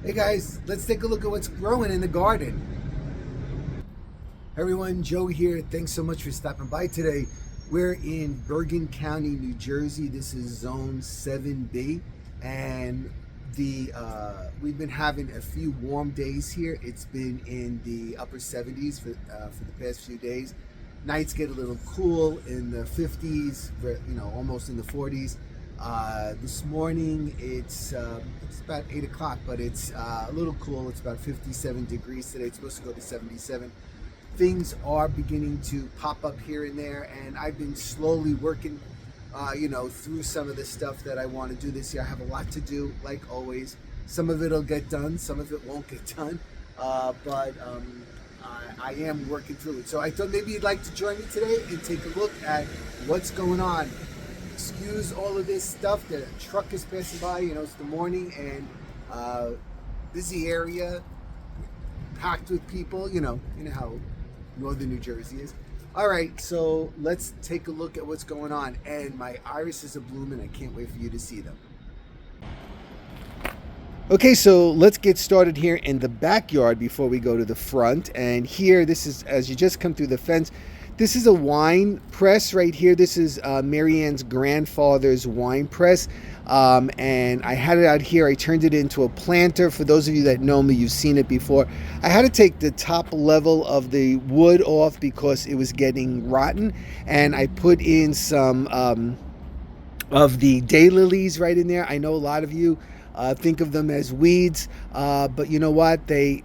Hey guys, let's take a look at what's growing in the garden. Everyone, Joe here. Thanks so much for stopping by today. We're in Bergen County, New Jersey. This is Zone 7B, and we've been having a few warm days here. It's been in the upper 70s for the past few days. Nights get a little cool in the 50s, almost in the 40s. This morning it's about 8 o'clock, but it's a little cool. It's about 57 degrees today. It's supposed to go to 77. Things are beginning to pop up here and there, and I've been slowly working through some of the stuff that I want to do this year. I have a lot to do, like always. Some of it'll get done, some of it won't get done, but I am working through it. So I thought maybe you'd like to join me today and take a look at what's going on. Excuse all of this stuff. The truck is passing by. It's the morning and busy area, packed with people. You know how northern New Jersey is. All right, so let's take a look at what's going on. And my irises are blooming. I can't wait for you to see them. Okay, so let's get started here in the backyard before we go to the front. And here, this is, as you just come through the fence, this is a wine press right here. This is Marianne's grandfather's wine press. And I had it out here. I turned it into a planter. For those of you that know me, you've seen it before. I had to take the top level of the wood off because it was getting rotten. And I put in some of the daylilies right in there. I know a lot of you think of them as weeds, but you know what? They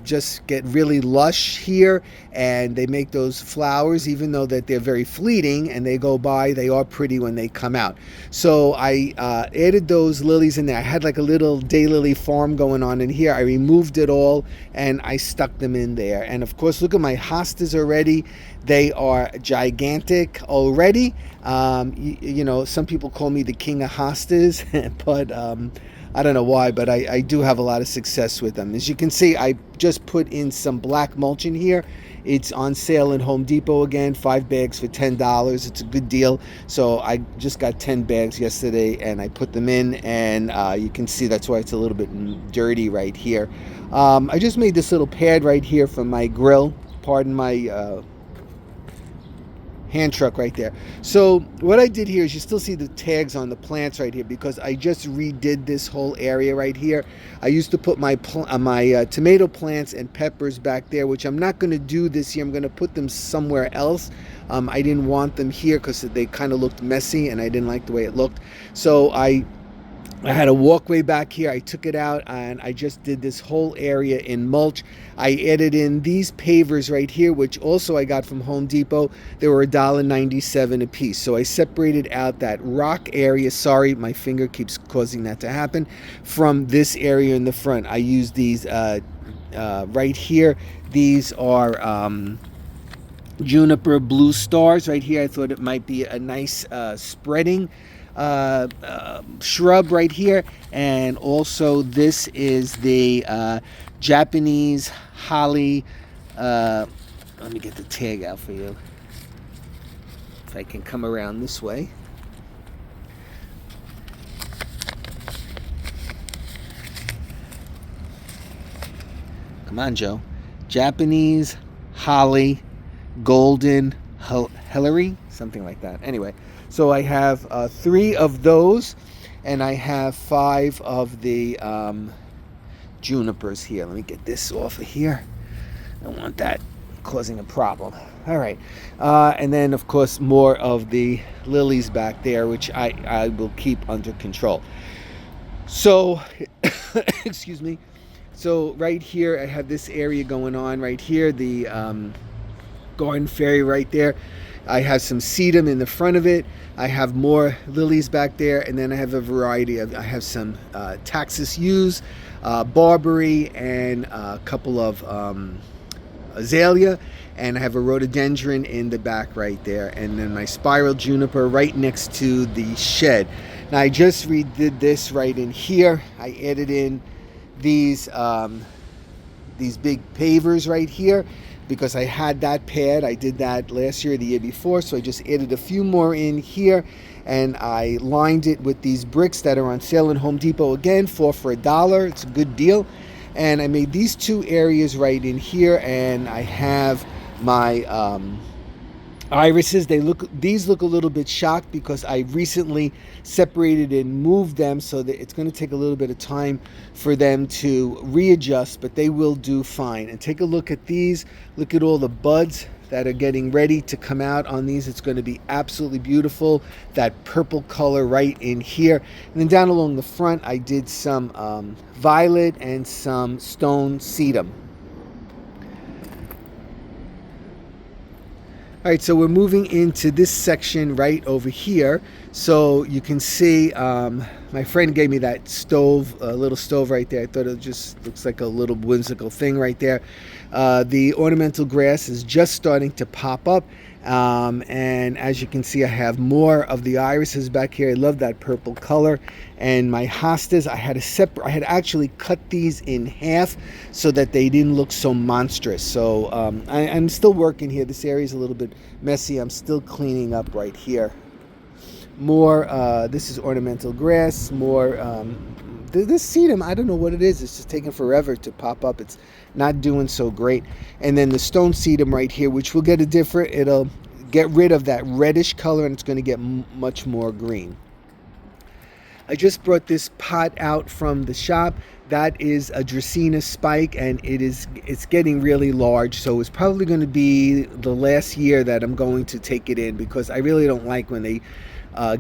just get really lush here, and they make those flowers, even though that they're very fleeting and they go by. They are pretty when they come out. So I added those lilies in there. I had like a little daylily farm going on in here. I removed it all and I stuck them in there. And of course, look at my hostas already. They are gigantic already. Some people call me the king of hostas, but I don't know why, but I do have a lot of success with them. As you can see, I just put in some black mulch in here. It's on sale in Home Depot again, 5 bags for $10. It's a good deal. So I just got 10 bags yesterday and I put them in, and you can see that's why it's a little bit dirty right here. I just made this little pad right here for my grill. Pardon my hand truck right there. So what I did here is, you still see the tags on the plants right here because I just redid this whole area right here. I used to put my tomato plants and peppers back there, which I'm not going to do this year. I'm going to put them somewhere else. I didn't want them here because they kind of looked messy and I didn't like the way it looked. So I had a walkway back here. I took it out and I just did this whole area in mulch. I added in these pavers right here, which also I got from Home Depot. They were $1.97 a piece. So I separated out that rock area. Sorry, my finger keeps causing that to happen. From this area in the front, I used these right here. These are juniper blue stars right here. I thought it might be a nice spreading shrub right here. And also this is the Japanese holly. Let me get the tag out for you if I can come around this way. Come on, Joe. Japanese holly golden Hillary, something like that. Anyway, so I have 3 of those, and I have 5 of the junipers here. Let me get this off of here. I don't want that causing a problem. All right, and then of course more of the lilies back there, which I will keep under control. So excuse me. So right here I have this area going on right here, the garden fairy right there. I have some sedum in the front of it. I have more lilies back there, and then I have a variety of, I have some Taxus yews, barberry, and a couple of azalea, and I have a rhododendron in the back right there, and then my spiral juniper right next to the shed. Now I just redid this right in here. I added in these big pavers right here. because I had that pad. I did that last year or the year before, so I just added a few more in here, and I lined it with these bricks that are on sale in Home Depot. Again, 4 for $1. It's a good deal. And I made these two areas right in here, and I have my irises. These look a little bit shocked because I recently separated and moved them, so that it's going to take a little bit of time for them to readjust, but they will do fine. And take a look at these. Look at all the buds that are getting ready to come out on these. It's going to be absolutely beautiful. That purple color right in here. And then down along the front, I did some violet and some stone sedum. All right, so we're moving into this section right over here. So you can see my friend gave me that stove, a little stove right there. I thought it just looks like a little whimsical thing right there. The ornamental grass is just starting to pop up. And as you can see, I have more of the irises back here. I love that purple color. And my hostas, I had actually cut these in half so that they didn't look so monstrous. So I'm still working here. This area is a little bit messy. I'm still cleaning up right here. More, this is ornamental grass. More, this sedum, I don't know what it is. It's just taking forever to pop up. It's not doing so great. And then the stone sedum right here, which will it'll get rid of that reddish color, and it's going to get much more green. I just brought this pot out from the shop. That is a Dracaena spike, and it's getting really large, so it's probably going to be the last year that I'm going to take it in, because I really don't like when they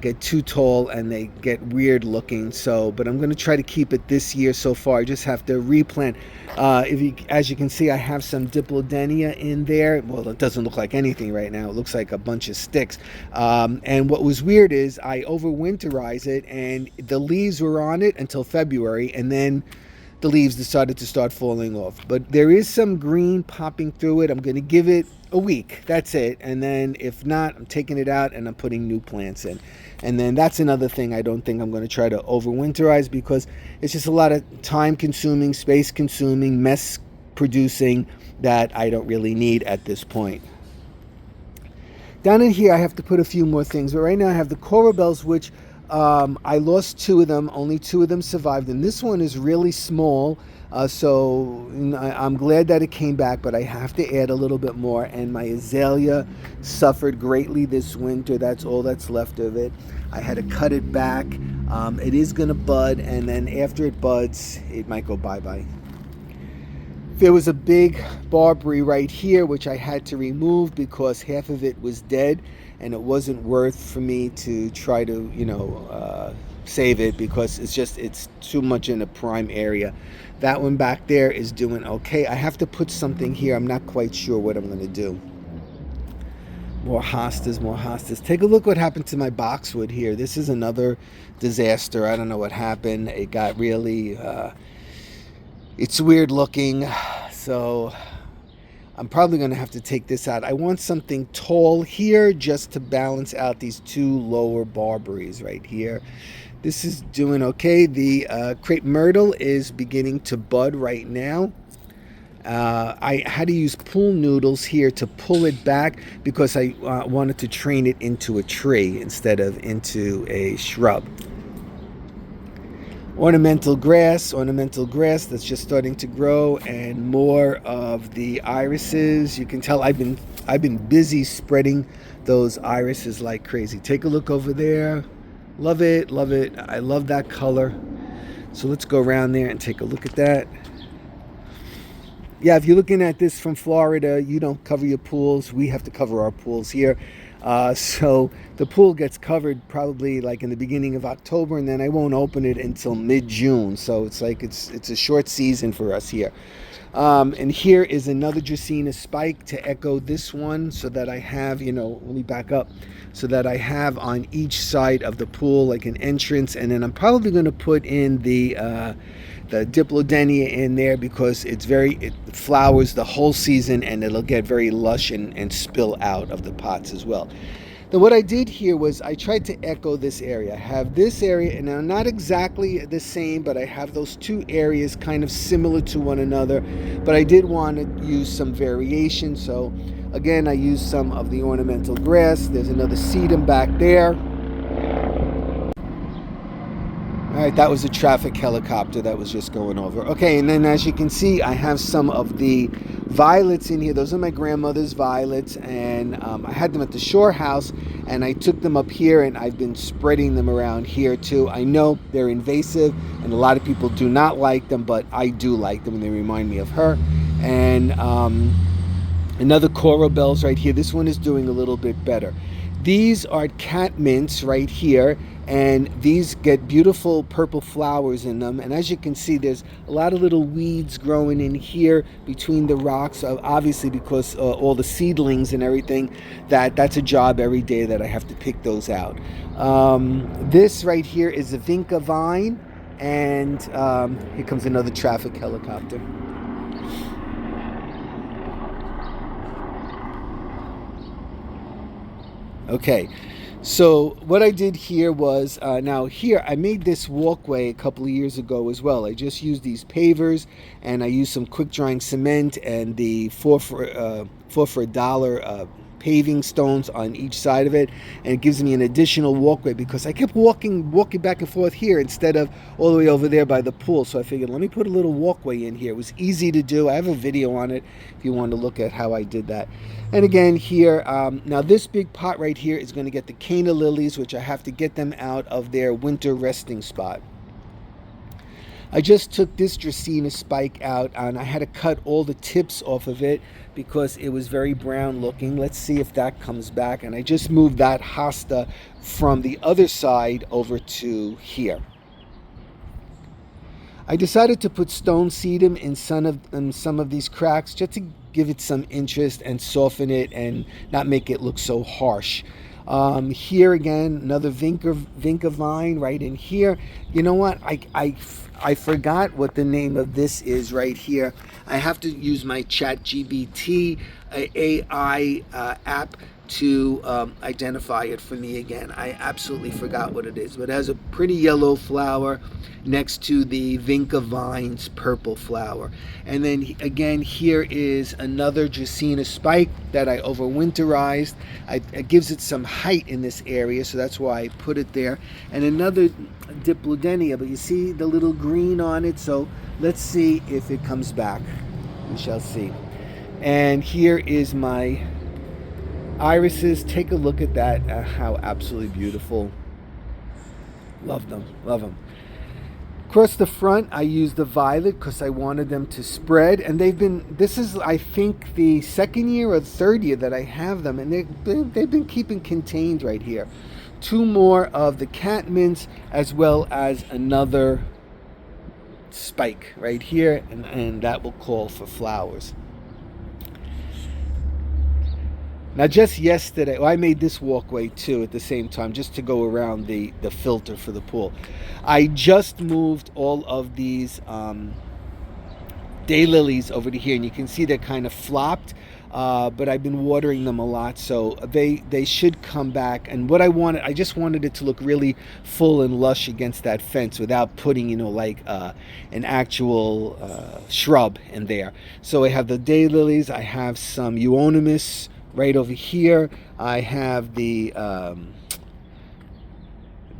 get too tall and they get weird looking. But I'm going to try to keep it this year so far. I just have to replant. As you can see, I have some Diplodenia in there. Well, it doesn't look like anything right now. It looks like a bunch of sticks. And what was weird is I overwinterized it, and the leaves were on it until February, and then the leaves decided to start falling off. But there is some green popping through it. I'm going to give it a week. That's it. And then if not, I'm taking it out and I'm putting new plants in. And then that's another thing I don't think I'm going to try to overwinterize, because it's just a lot of time consuming, space consuming, mess producing that I don't really need at this point. Down in here I have to put a few more things, but right now I have the coral bells, which I lost 2 of them. Only 2 of them survived, and this one is really small, so I'm glad that it came back, but I have to add a little bit more. And my azalea suffered greatly this winter. That's all that's left of it. I had to cut it back. It is going to bud, and then after it buds, it might go bye-bye. There was a big barberry right here, which I had to remove because half of it was dead, and it wasn't worth for me to try to, save it, because it's too much in a prime area. That one back there is doing okay. I have to put something here. I'm not quite sure what I'm going to do. More hostas. Take a look what happened to my boxwood here. This is another disaster. I don't know what happened. It got really, it's weird looking. So I'm probably going to have to take this out. I want something tall here just to balance out these 2 lower barberries right here. This is doing okay. The crepe myrtle is beginning to bud right now. I had to use pool noodles here to pull it back because I wanted to train it into a tree instead of into a shrub. Ornamental grass that's just starting to grow, and more of the irises. You can tell I've been busy spreading those irises like crazy. Take a look over there. Love it. I love that color. So let's go around there and take a look at that. Yeah, if you're looking at this from Florida, you don't cover your pools. We have to cover our pools here. So the pool gets covered probably like in the beginning of October, and then I won't open it until mid-June. So it's like it's a short season for us here. And here is another Dracaena spike to echo this one, so that I have, let me back up, so that I have on each side of the pool like an entrance. And then I'm probably going to put in the Diplodenia in there, because it flowers the whole season, and it'll get very lush and spill out of the pots as well. Then what I did here was I tried to echo this area. I have this area, and now not exactly the same, but I have those two areas kind of similar to one another. But I did want to use some variation, so again, I used some of the ornamental grass. There's another sedum back there. All right, that was a traffic helicopter that was just going over. Okay, and then as you can see, I have some of the violets in here. Those are my grandmother's violets, and I had them at the shore house, and I took them up here, and I've been spreading them around here too. I know they're invasive, and a lot of people do not like them, but I do like them, and they remind me of her. And another coral bells right here. This one is doing a little bit better. These are cat mints right here, and these get beautiful purple flowers in them. And as you can see, there's a lot of little weeds growing in here between the rocks, obviously because all the seedlings and everything, that's a job every day that I have to pick those out. This right here is a vinca vine, and here comes another traffic helicopter. Okay, so what I did here was, now here I made this walkway a couple of years ago as well. I just used these pavers, and I used some quick drying cement and the 4 for $1 paving stones on each side of it, and it gives me an additional walkway because I kept walking back and forth here instead of all the way over there by the pool. So I figured, let me put a little walkway in here. It was easy to do. I have a video on it if you want to look at how I did that. And again here, now this big pot right here is going to get the Cana lilies, which I have to get them out of their winter resting spot. I just took this Dracaena spike out, and I had to cut all the tips off of it because it was very brown looking. Let's see if that comes back. And I just moved that hosta from the other side over to here. I decided to put stone sedum in some of these cracks just to give it some interest and soften it and not make it look so harsh. Here again, another vinca vine right in here. You know what? I forgot what the name of this is right here. I have to use my ChatGPT AI app to identify it for me again. I absolutely forgot what it is, but it has a pretty yellow flower next to the vinca vine's purple flower. And then again, here is another Dracaena spike that I overwinterized. It gives it some height in this area, so that's why I put it there. And another Diplodenia, but you see the little green on it, so let's see if it comes back. We shall see. And here is my irises. Take a look at that, how absolutely beautiful. Love them, love them. Across the front, I used the violet because I wanted them to spread, and this is, I think, the second year or third year that I have them, and they've been keeping contained right here. 2 more of the cat mints, as well as another spike right here, and that will call for flowers. Now just yesterday, I made this walkway too at the same time just to go around the filter for the pool. I just moved all of these daylilies over to here, and you can see they're kind of flopped, but I've been watering them a lot, so they should come back. And what I just wanted it to look really full and lush against that fence without putting, like an actual shrub in there. So I have the daylilies, I have some euonymus right over here. I have the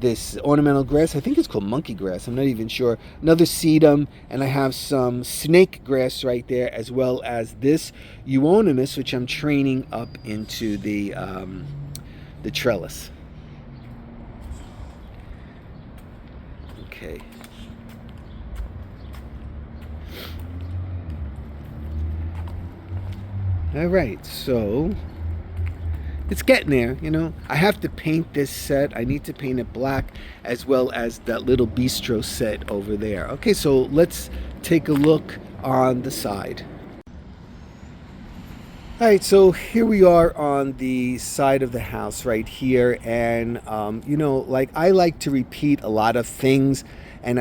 this ornamental grass. I think it's called monkey grass. I'm not even sure. Another sedum, and I have some snake grass right there, as well as this euonymus, which I'm training up into the trellis. Okay. All right, so it's getting there, I have to paint this set. I need to paint it black, as well as that little bistro set over there. Okay, so let's take a look on the side. All right, so here we are on the side of the house right here, and I like to repeat a lot of things. And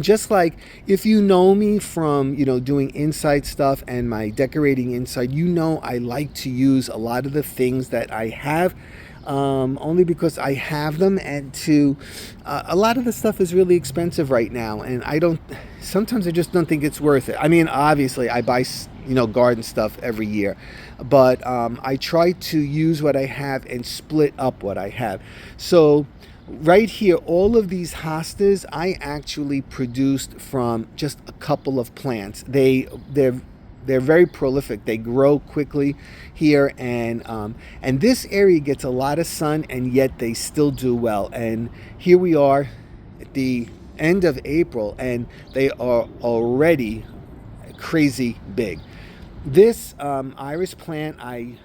just like, if you know me from, doing inside stuff and my decorating inside, I like to use a lot of the things that I have. only because I have them, and a lot of the stuff is really expensive right now, and sometimes I just don't think it's worth it. I mean, obviously I buy garden stuff every year, but I try to use what I have and split up what I have. So right here, all of these hostas I actually produced from just a couple of plants. They're very prolific. They grow quickly here, and this area gets a lot of sun, and yet they still do well. And here we are at the end of April, and they are already crazy big. This iris plant I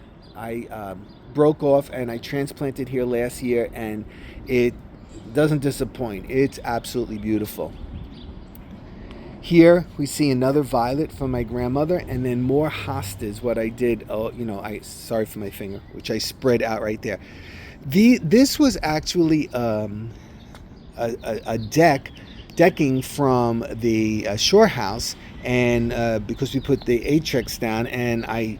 broke off and I transplanted here last year, and it doesn't disappoint. It's absolutely beautiful. Here we see another violet from my grandmother, and then more hostas. What I did, sorry for my finger, which I spread out right there. This was actually a decking from the shore house, and because we put the Atrix down, and I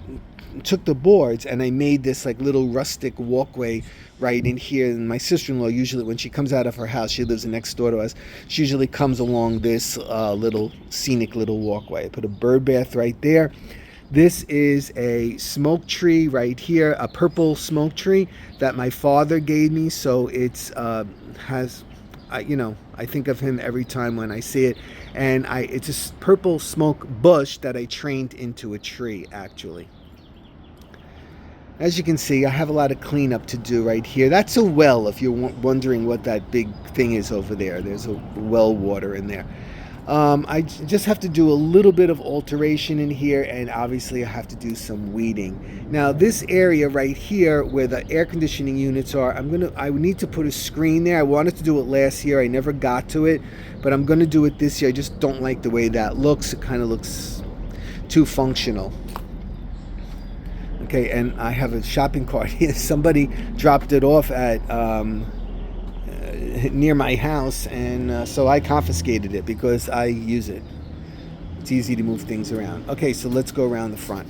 took the boards and I made this like little rustic walkway right in here. And my sister-in-law, usually when she comes out of her house, she lives next door to us, she usually comes along this little scenic little walkway. I put a bird bath right there. This is a smoke tree right here, a purple smoke tree that my father gave me. So it's I think of him every time when I see it. And it's a purple smoke bush that I trained into a tree, actually. As you can see, I have a lot of cleanup to do right here. That's a well, if you're wondering what that big thing is over there. There's a well water in there. I just have to do a little bit of alteration in here, and obviously I have to do some weeding. Now this area right here where the air conditioning units are, I need to put a screen there. I wanted to do it last year. I never got to it, but I'm going to do it this year. I just don't like the way that looks. It kind of looks too functional. Okay, and I have a shopping cart here. Somebody dropped it off at near my house, and so I confiscated it because I use it. It's easy to move things around. Okay, so let's go around the front.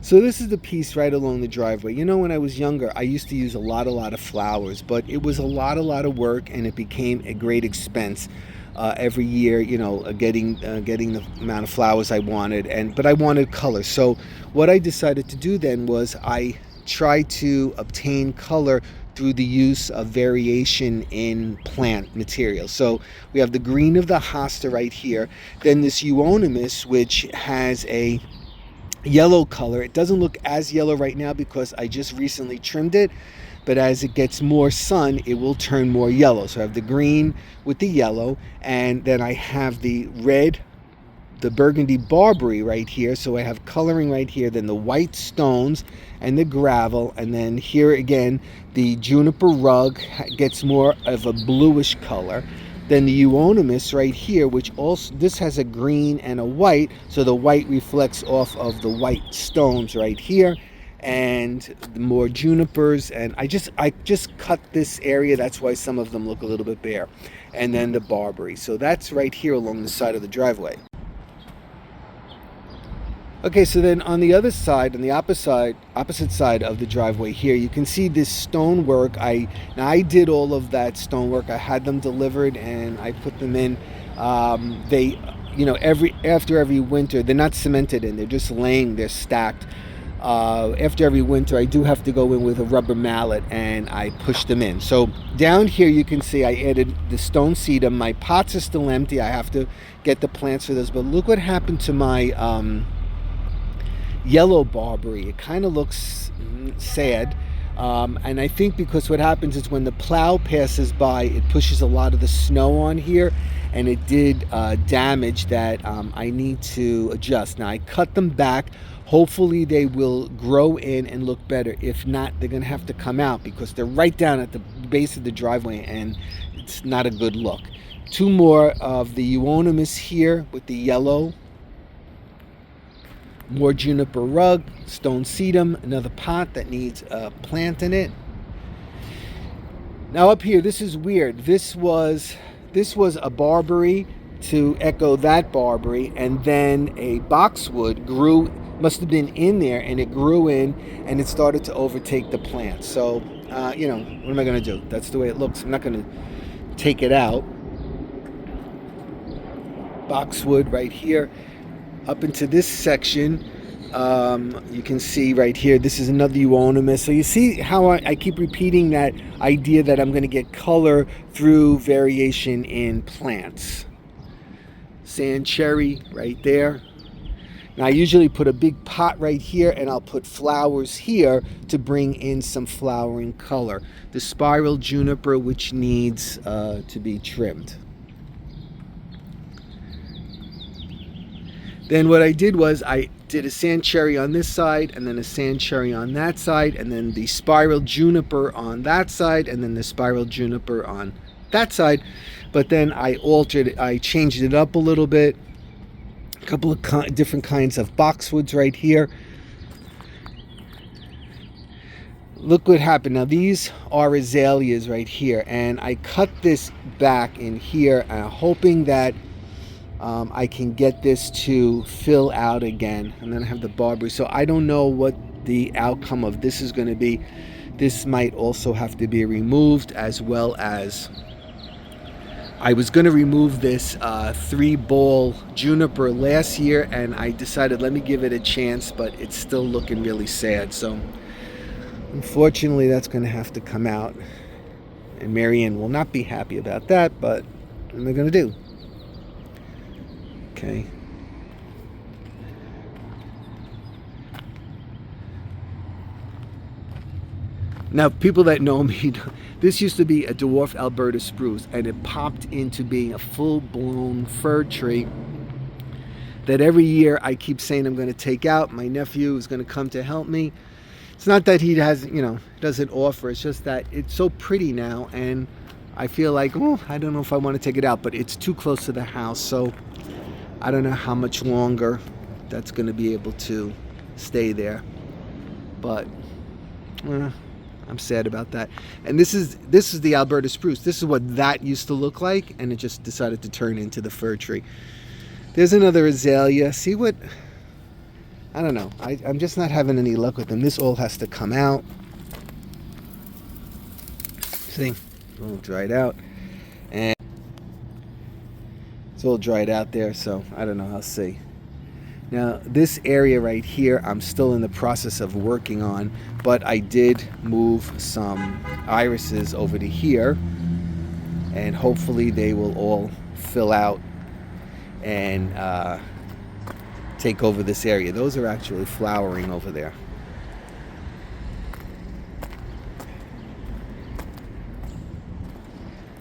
So this is the piece right along the driveway. When I was younger, I used to use a lot of flowers, but it was a lot of work, and it became a great expense. Every year, getting the amount of flowers I wanted, but I wanted color. So what I decided to do then was I tried to obtain color through the use of variation in plant material. So we have the green of the hosta right here, then this euonymus, which has a yellow color. It doesn't look as yellow right now because I just recently trimmed it, but as it gets more sun, it will turn more yellow. So I have the green with the yellow, and then I have the red, the burgundy barberry right here. So I have coloring right here, then the white stones and the gravel, and then here again, the juniper rug gets more of a bluish color. Then the euonymus right here, which also, this has a green and a white, so the white reflects off of the white stones right here. And the more junipers, and I just cut this area, that's why some of them look a little bit bare. And then the barberry, so that's right here along the side of the driveway. Okay, so then on the other side, on the opposite side of the driveway here, you can see this stonework. I did all of that stonework. I had them delivered and I put them in. After every winter, they're not cemented in, they're just laying, they're stacked. After every winter, I do have to go in with a rubber mallet and I push them in. So down here you can see I added the stone sedum. My pots are still empty. I have to get the plants for those. But look what happened to my yellow barberry. It kind of looks sad. And I think because what happens is when the plow passes by, it pushes a lot of the snow on here, and it did damage that I need to adjust. Now I cut them back. Hopefully they will grow in and look better. If not, they're going to have to come out because they're right down at the base of the driveway and it's not a good look. Two more of the euonymus here with the yellow. More juniper rug, stone sedum, another pot that needs a plant in it. Now up here, this is weird. This was a barberry to echo that barberry, and then a boxwood grew must have been in there, and it grew in, and it started to overtake the plant. So, what am I going to do? That's the way it looks. I'm not going to take it out. Boxwood right here. Up into this section, you can see right here, this is another euonymus. So you see how I keep repeating that idea that I'm going to get color through variation in plants. Sand cherry right there. Now I usually put a big pot right here, and I'll put flowers here to bring in some flowering color. The spiral juniper, which needs to be trimmed. Then what I did was I did a sand cherry on this side, and then a sand cherry on that side, and then the spiral juniper on that side, and then the spiral juniper on that side. But then I altered it, I changed it up a little bit. A couple of different kinds of boxwoods right here. Look what happened. Now these are azaleas right here, and I cut this back in here, hoping that I can get this to fill out again. And then I have the barberry. So I don't know what the outcome of this is going to be. This might also have to be removed, as well as I was going to remove this 3-ball juniper last year, and I decided let me give it a chance, but it's still looking really sad. So unfortunately that's going to have to come out, and Marianne will not be happy about that, but what am I going to do? Okay. Now, people that know me, this used to be a dwarf Alberta spruce, and it popped into being a full-blown fir tree that every year I keep saying I'm going to take out. My nephew is going to come to help me. It's not that he has, doesn't offer. It's just that it's so pretty now, and I feel like, I don't know if I want to take it out, but it's too close to the house, so I don't know how much longer that's going to be able to stay there, but I'm sad about that. And this is the Alberta spruce. This is what that used to look like, and it just decided to turn into the fir tree. There's another azalea. See what? I don't know. I'm just not having any luck with them. This all has to come out. See, all dried out, and it's all dried out there, so I don't know. I'll see. Now, this area right here, I'm still in the process of working on, but I did move some irises over to here, and hopefully they will all fill out and take over this area. Those are actually flowering over there.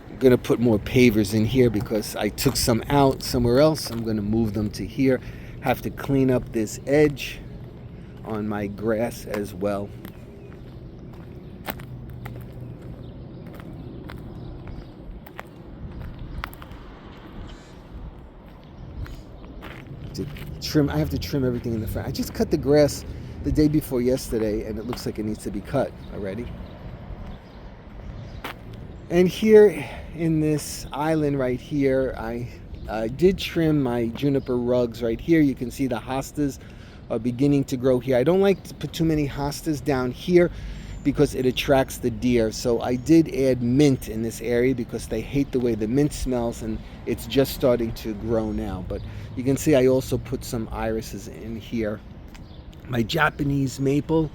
I'm going to put more pavers in here because I took some out somewhere else. I'm going to move them to here. Have to clean up this edge on my grass as well. I have to trim everything in the front. I just cut the grass the day before yesterday, and it looks like it needs to be cut already. And here in this island right here, I did trim my juniper rugs right here. You can see the hostas are beginning to grow here. I don't like to put too many hostas down here because it attracts the deer. So I did add mint in this area because they hate the way the mint smells, and it's just starting to grow now. But you can see I also put some irises in here. My Japanese maple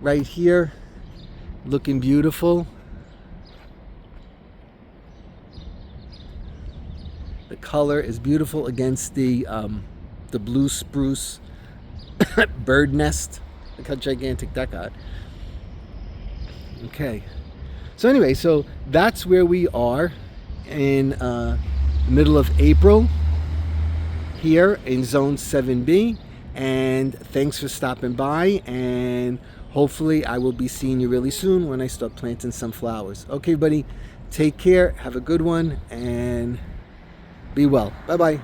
right here, looking beautiful. The color is beautiful against the blue spruce bird nest. Look how gigantic that got. Okay. So anyway, so that's where we are in the middle of April here in Zone 7B. And thanks for stopping by. And hopefully I will be seeing you really soon when I start planting some flowers. Okay, buddy. Take care. Have a good one. And be well. Bye-bye.